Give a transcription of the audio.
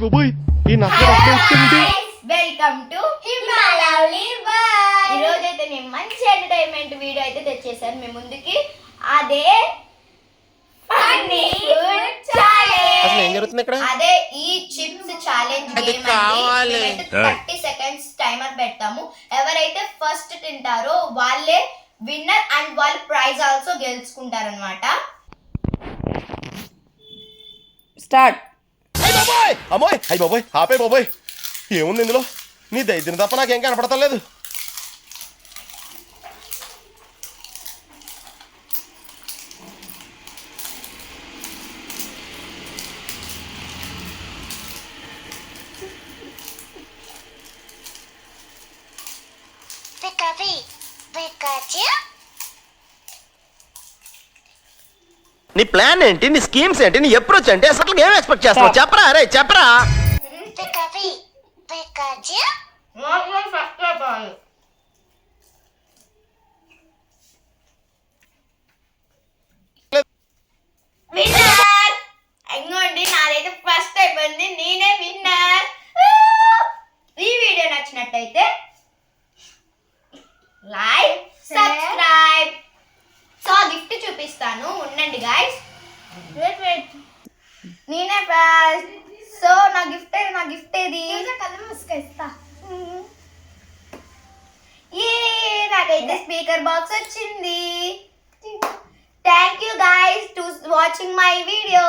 బాబోయ్ ఈ నచ్చ వెల్కమ్ టు హిమాలయ్ బాయ్. ఈ రోజు అయితే నేను మంచి ఎంటర్టైన్మెంట్ వీడియో అయితే తెచ్చేసాను మీ ముందుకి. అదే ఫన్నీ ఫుడ్ ఛాలెంజ్. అసలు ఏం జరుగుతుంది ఇక్కడ? అదే ఈ చిప్స్ ఛాలెంజ్ గేమ్ అండి. 30 సెకండ్స్ టైమర్ పెడతాము. ఎవరైతే ఫస్ట్ తింటారో వాళ్ళే విన్నర్ అండ్ వాళ్ళు ప్రైజ్ ఆల్సో గెలుచుకుంటారన్నమాట. స్టార్ట్. అమ్మోయ్ అయ్యి బాబోయ్ ఆపే బాబోయ్ ఏముంది ఇందులో? నీ దైద్యం తప్ప నాకేం కనపడతలేదు. నీ ప్లాన్ ఏంటి? నీ స్కీమ్స్ ఏంటి? నీ అప్రోచ్ ఏంటి? అసలు ఏం ఎక్స్పెక్ట్ చేస్తావు? చెప్పరా అరే చెప్పరా. విన్నర్ ఇంకోండి, నాదైతే ఫస్ట్ అయిపోయింది, నేనే విన్నర్. ఈ వీడియో నచ్చినట్టయితే లైక్ సబ్స్క్రైబ్. సో గిఫ్ట్ చూపిస్తాను, ఉండండి గాయ్స్. నేనే ఫస్ట్. సో నా గిఫ్ట్ ఏది? నాకైతే స్పీకర్ బాక్స్ వచ్చింది. Thank you guys to watching my video.